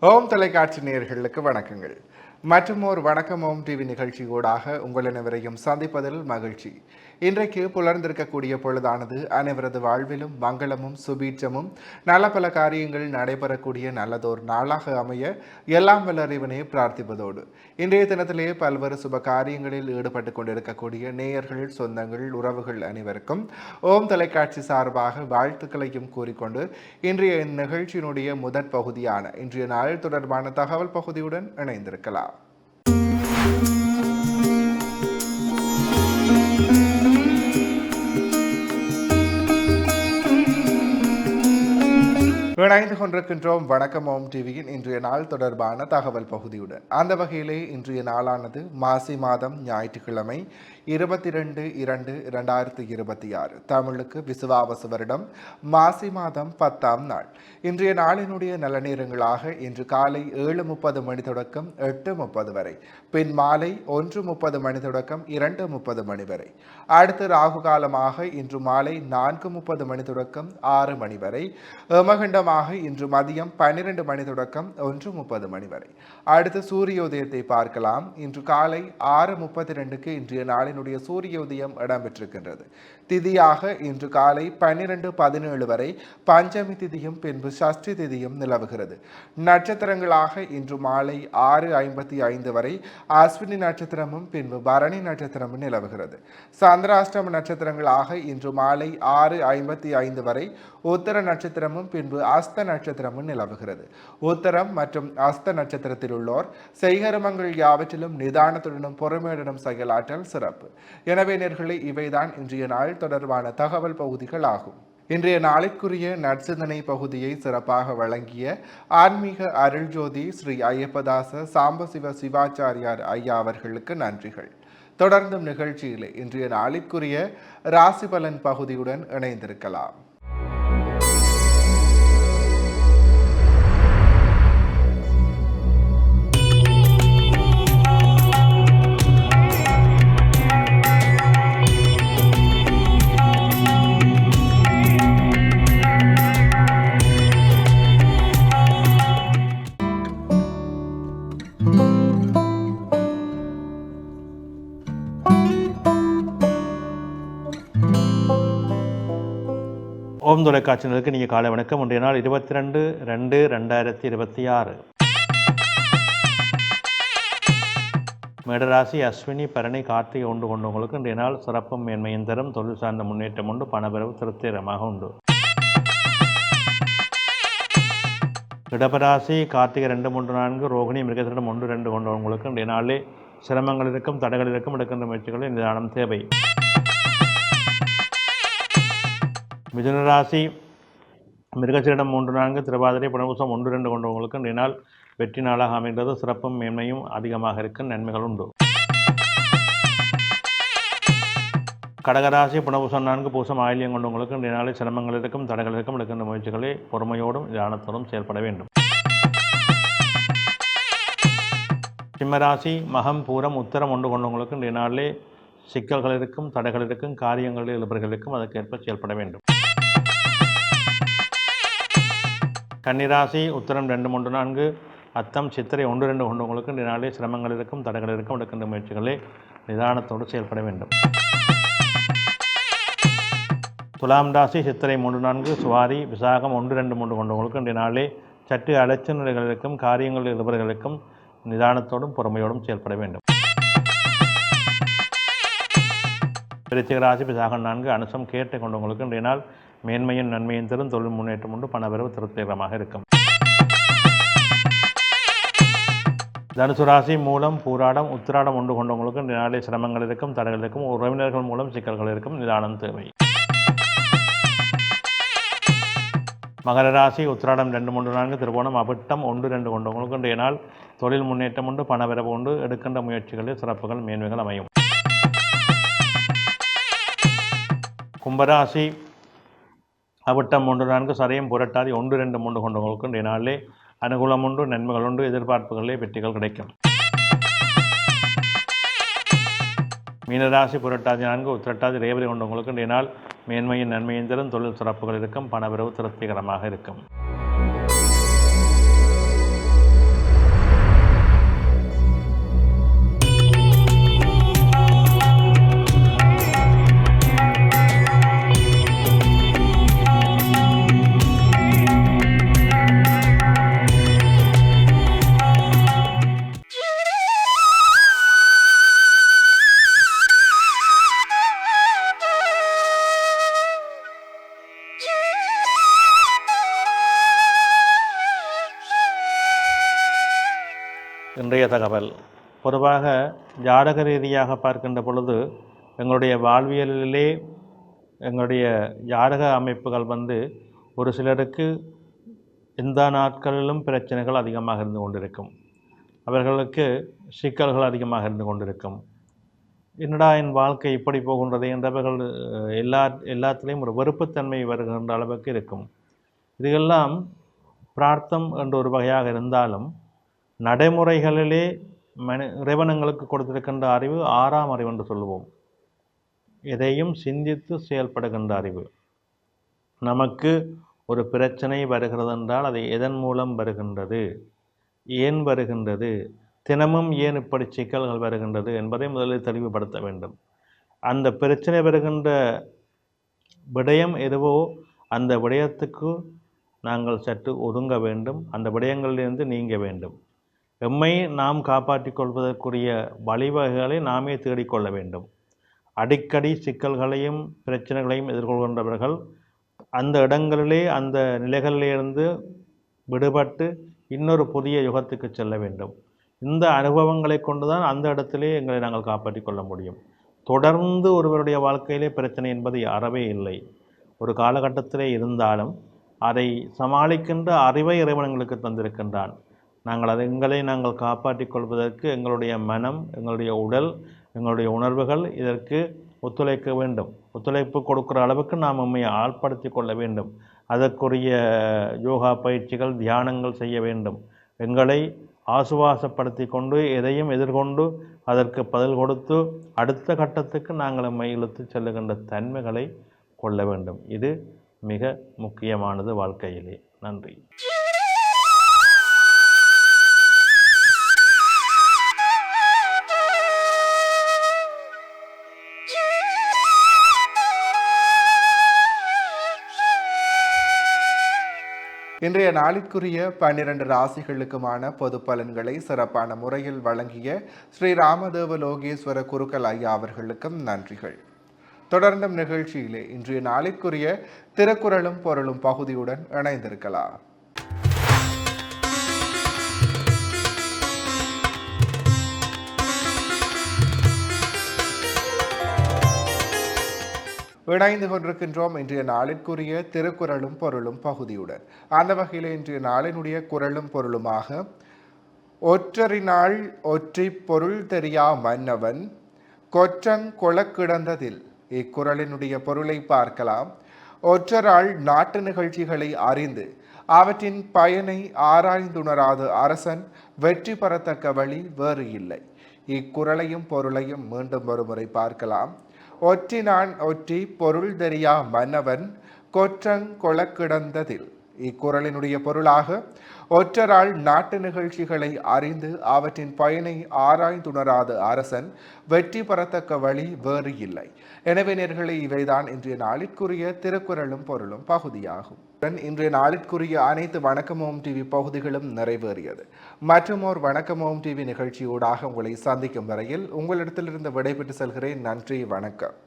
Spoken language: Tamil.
ஓம் தொலைக்காட்சி நேயர்களுக்கு வணக்கங்கள். மற்றும் ஒரு வணக்கம் ஓம் டிவி நிகழ்ச்சியோடாக உங்கள் அனைவரையும் சந்திப்பதில் மகிழ்ச்சி. இன்றைக்கு புலர்ந்திருக்கக்கூடிய பொழுதானது அனைவரது வாழ்விலும் மங்களமும் சுபீட்சமும் நல்ல பல காரியங்கள் நடைபெறக்கூடிய நல்லதோர் நாளாக அமைய எல்லாம் வல்ல இறைவனை பிரார்த்திப்பதோடு இன்றைய தினத்திலே பல்வேறு சுப காரியங்களில் ஈடுபட்டு கொண்டிருக்கக்கூடிய நேயர்கள், சொந்தங்கள், உறவுகள் அனைவருக்கும் ஓம் தொலைக்காட்சி சார்பாக வாழ்த்துக்களையும் கூறிக்கொண்டு இன்றைய நிகழ்ச்சியினுடைய முதற் பகுதியான இன்றைய நாள் தொடர்பான தகவல் பகுதியுடன் இணைந்திருக்கலாம். இணைந்து கொண்டிருக்கின்றோம் வணக்கம் ஓம் டிவியின் இன்றைய நாள் தொடர்பான தகவல் பகுதியுடன். அந்த வகையிலே இன்றைய நாளானது மாசி மாதம் ஞாயிற்றுக்கிழமை 22/2/2026 தமிழுக்கு விசுவாவசு வருடம் மாசி மாதம் 10ஆம் நாள். இன்றைய நாளினுடைய நல்ல நேரங்களாக இன்று காலை 7:30 மணி தொடக்கம் 8:30 வரை, பின் மாலை 1:30 மணி தொடக்கம் 2:30 மணி வரை. அடுத்து ராகு காலமாக இன்று மாலை 4:30 மணி தொடக்கம் 6 மணி வரை. யமகண்டமாக இன்று மதியம் 12 மணி தொடக்கம் 1:30 மணி வரை. அடுத்து சூரியோதயத்தை பார்க்கலாம். இன்று காலை 6:32க்கு இன்றைய நாளினுடைய சூரியோதயம் இடம்பெற்றிருக்கின்றது. திதியாக இன்று காலை 12:17 வரை பஞ்சமி திதியும் பின்பு சஷ்டி திதியும் நிலவுகிறது. நட்சத்திரங்களாக இன்று மாலை 6:55 வரை அஸ்வினி நட்சத்திரமும் பின்பு பரணி நட்சத்திரமும் நிலவுகிறது. சந்திராஷ்டம நட்சத்திரங்களாக இன்று மாலை 6:55 வரை உத்தர நட்சத்திரமும் பின்பு அஸ்த நட்சத்திரமும் நிலவுகிறது. உத்தரம் மற்றும் அஸ்த நட்சத்திரத்தில் உள்ளோர் செய்கரமங்கள் யாவற்றிலும் நிதானத்துடனும் பொறுமையுடனும் செயலாற்றல் சிறப்பு. எனவே நேர்களே, இவைதான் இன்றைய நாள் தொடர்பான தகவல் பகுதிகள் ஆகும். இன்றைய நாளைக்குரிய நற்சிந்தனை பகுதியை சிறப்பாக வழங்கிய ஆன்மீக அருள்ஜோதி ஸ்ரீ ஐயப்பதாச சாம்பசிவ சிவாச்சாரியார் ஐயா அவர்களுக்கு நன்றிகள். தொடர்ந்தும் நிகழ்ச்சியிலே இன்றைய நாளைக்குரிய ராசி பலன் பகுதியுடன் இணைந்திருக்கலாம். ஓம் தொலைக்காட்சியினருக்கு நீங்கள் காலை வணக்கம். இன்றைய நாள் 22/2/2026. மேடராசி அஸ்வினி பரணி கார்த்திகை உண்டு கொண்டவங்களுக்கு இன்றைய நாள் சிறப்பும் மேன்மையும் தரும். தொழில் சார்ந்த முன்னேற்றம் உண்டு. பணவரவு திருப்திகரமாக உண்டு. இடபராசி கார்த்திகை 2, 3, 4, ரோகிணி மிருகத்திடம் 1, 2 கொண்டவங்களுக்கு இன்றைய நாளிலே சிரமங்கள் இருக்கும், தடைகள் இருக்கும். எடுக்கின்ற முயற்சிகளில் நிதானம் தேவை. மிதுனராசி மிருகசீரிடம் 3, 4, திருவாதிரை புனர்பூசம் 1, 2 கொண்டவங்களுக்கு இன்றைய நாள் வெற்றி நாளாக அமைகிறது. சிறப்பும் மேன்மையும் அதிகமாக இருக்கும். நன்மைகள் உண்டு. கடகராசி புனர்பூசம் 4, பூசம் ஆயில்யம் கொண்டவங்களுக்கு இன்றைய நாளில் சிரமங்கள் இருக்கும், தடைகள் இருக்கும். எடுக்கின்ற முயற்சிகளை பொறுமையோடும் தியானத்தோடும் செயல்பட வேண்டும். சிம்மராசி மகம் பூரம் உத்தரம் 1 கொண்டவங்களுக்கு இன்றைய நாளிலே சிக்கல்கள் இருக்கும், தடைகள் இருக்கும். காரியங்களில் இழுபறிகள் இருக்கும். அதற்கேற்ப செயல்பட வேண்டும். கன்னிராசி உத்தரம் 2, 3, 4, அத்தம் சித்திரை 1, 2 கொண்டவங்களுக்கு இன்றைய நாளிலே சிரமங்கள் இருக்கும், தடைகள் இருக்கும். எடுக்கின்ற முயற்சிகளை நிதானத்தோடு செயல்பட வேண்டும். துலாம் ராசி சித்திரை 3, 4, சுவாரி விசாகம் 1, 2, 3 கொண்டவங்களுக்கு இன்றைய நாளிலே சற்று அலைச்சல் நிலைகள் இருக்கும், காரியங்களில் இழுபறிகள் இருக்கும். நிதானத்தோடும் பொறுமையோடும் செயல்பட வேண்டும். விருச்சிக ராசி விசாகம் 4, அனுசம் கேட்டை கொண்டவங்களுக்கு இன்றைய நாள் மேன்மையும் நன்மையும் தரும். தொழில் முன்னேற்றம் உண்டு. பணவரவு திருப்திகரமாக இருக்கும். தனுசு ராசி மூலம் பூராடம் உத்திராடம் 1 கொண்டவங்களுக்கு இன்றைய நாளிலே சிரமங்கள் இருக்கும், தடைகள் இருக்கும். உறவினர்கள் மூலம் சிக்கல்கள் இருக்கும். நிதானம் தேவை. மகர ராசி உத்திராடம் 2, 3, 4, திருவோணம் அவிட்டம் 1, 2 கொண்டவங்களுக்கு இன்றைய நாள் தொழில் முன்னேற்றம் உண்டு. பணவரவு உண்டு. எடுக்கின்ற முயற்சிகளில் சிறப்புகள் மேன்மைகள் அமையும். கும்பராசி அவிட்டம் 3, 4, சதயம் புரட்டாதி 1, 2, 3 கொண்டவங்களுக்கு இன்றைய நாளிலே அனுகூலம் உண்டு. நன்மைகள் உண்டு. எதிர்பார்ப்புகளிலே வெற்றிகள் கிடைக்கும். மீனராசி புரட்டாதி 4, உத்திரட்டாதி ரேவதி கொண்டவங்களுக்கு இன்றைய நாள் மேன்மையின் நன்மையின் தரும். தொழில் சிறப்புகள் இருக்கும். பணவரவு திருப்திகரமாக இருக்கும். இன்றைய தகவல். பொதுவாக ஜாதக ரீதியாக பார்க்கின்ற பொழுது எங்களுடைய வாழ்வியலிலே எங்களுடைய ஜாதக அமைப்புகள் ஒரு சிலருக்கு எந்த நாட்களிலும் பிரச்சனைகள் அதிகமாக இருந்து கொண்டிருக்கும். அவர்களுக்கு சிக்கல்கள் அதிகமாக இருந்து கொண்டிருக்கும். என்னடா என் வாழ்க்கை இப்படி போகின்றது என்றவர்கள் எல்லாத்திலையும் ஒரு வெறுப்புத்தன்மை வருகின்ற அளவுக்கு இருக்கும். இதுகெல்லாம் பிரார்த்தம் என்ற ஒரு வகையாக இருந்தாலும் நடைமுறைகளிலே இறைவனங்களுக்கு கொடுத்திருக்கின்ற அறிவு 6ஆம் அறிவு என்று சொல்லுவோம். எதையும் சிந்தித்து செயல்படுகின்ற அறிவு. நமக்கு ஒரு பிரச்சனை வருகிறது என்றால் அது எதன் மூலம் வருகின்றது, ஏன் வருகின்றது, தினமும் ஏன் இப்படி சிக்கல்கள் வருகின்றது என்பதை முதலில் தெளிவுபடுத்த வேண்டும். அந்த பிரச்சனை வருகின்ற விடயம் எதுவோ அந்த விடயத்துக்கு நாங்கள் சற்று ஒதுங்க வேண்டும். அந்த விடயங்களிலிருந்து நீங்க வேண்டும். எம்மை நாம் காப்பாற்றிக் கொள்வதற்குரிய வழிவகைகளை நாமே தேடிக்கொள்ள வேண்டும். அடிக்கடி சிக்கல்களையும் பிரச்சனைகளையும் எதிர்கொள்கின்றவர்கள் அந்த இடங்களிலே அந்த நிலைகளிலிருந்து விடுபட்டு இன்னொரு புதிய யுகத்துக்கு செல்ல வேண்டும். இந்த அனுபவங்களை கொண்டுதான் அந்த இடத்திலே எங்களை நாங்கள் காப்பாற்றிக் கொள்ள முடியும். தொடர்ந்து ஒருவருடைய வாழ்க்கையிலே பிரச்சனை என்பது அறவே இல்லை. ஒரு காலகட்டத்திலே இருந்தாலும் அதை சமாளிக்கின்ற அறிவை இறைவன் எங்களுக்கு தந்திருக்கின்றான். எங்களை நாங்கள் காப்பாற்றிக் கொள்வதற்கு எங்களுடைய மனம், எங்களுடைய உடல், எங்களுடைய உணர்வுகள் இதற்கு ஒத்துழைக்க வேண்டும். ஒத்துழைப்பு கொடுக்குற அளவுக்கு நாம் நம்மை ஆழ்படுத்தி கொள்ள வேண்டும். அதற்குரிய யோகா பயிற்சிகள், தியானங்கள் செய்ய வேண்டும். எங்களை ஆசுவாசப்படுத்தி கொண்டு எதையும் எதிர்கொண்டு அதற்கு பதில் கொடுத்து அடுத்த கட்டத்துக்கு நாங்கள் நம்மை இழுத்து செல்லுகின்ற தன்மைகளை கொள்ள வேண்டும். இது மிக முக்கியமானது வாழ்க்கையிலே. நன்றி. இன்றைய நாளிற்குரிய 12 ராசிகளுக்குமான பொது பலன்களை சிறப்பான முறையில் வழங்கிய ஸ்ரீ ராமதேவ லோகேஸ்வர குருக்கள் ஐயா அவர்களுக்கும் நன்றிகள். தொடர்ந்தும் நிகழ்ச்சியிலே இன்றைய நாளிற்குரிய திருக்குறளும் பொருளும் பகுதியுடன் இணைந்திருக்கலாம். இணைந்து கொண்டிருக்கின்றோம் இன்றைய நாளிற்குரிய திருக்குறளும் பொருளும் பகுதியுடன். அந்த வகையில் இன்றைய நாளினுடைய குறளும் பொருளுமாக ஒற்றறினாள் ஒற்றி பொருள் தெரியா மன்னவன் கொற்றங் கொளக்கிடந்ததில். இக்குறளினுடைய பொருளை பார்க்கலாம். ஒற்றரால் நாட்டு நிகழ்ச்சிகளை அறிந்து அவற்றின் பயனை ஆராய்ந்துணராத அரசன் வெற்றி பெறத்தக்க வழி வேறு இல்லை. இக்குறளையும் பொருளையும் மீண்டும் ஒருமுறை பார்க்கலாம். ஒற்றினான் ஒற்றி பொருள் தெரியா மன்னவன் கொற்றங் கொளக்கிடந்ததில். இக்குறளினுடைய பொருளாக ஒற்றரால் நாட்டு நிகழ்ச்சிகளை அறிந்து அவற்றின் பயனை ஆராய்ந்துணராத அரசன் வெற்றி பெறத்தக்க வழி வேறு இல்லை. எனவே நேயர்களே, இவைதான் இன்றைய நாளிற்குரிய திருக்குறளும் பொருளும் பகுதியாகும். இன்றைய நாளிற்குரிய அனைத்து வணக்கமோம் டிவி பகுதிகளும் நிறைவேறியது. மற்றும் ஒரு வணக்கமோம் டிவி நிகழ்ச்சியூடாக உங்களை சந்திக்கும் வரையில் உங்களிடத்திலிருந்து விடைபெற்று செல்கிறேன். நன்றி, வணக்கம்.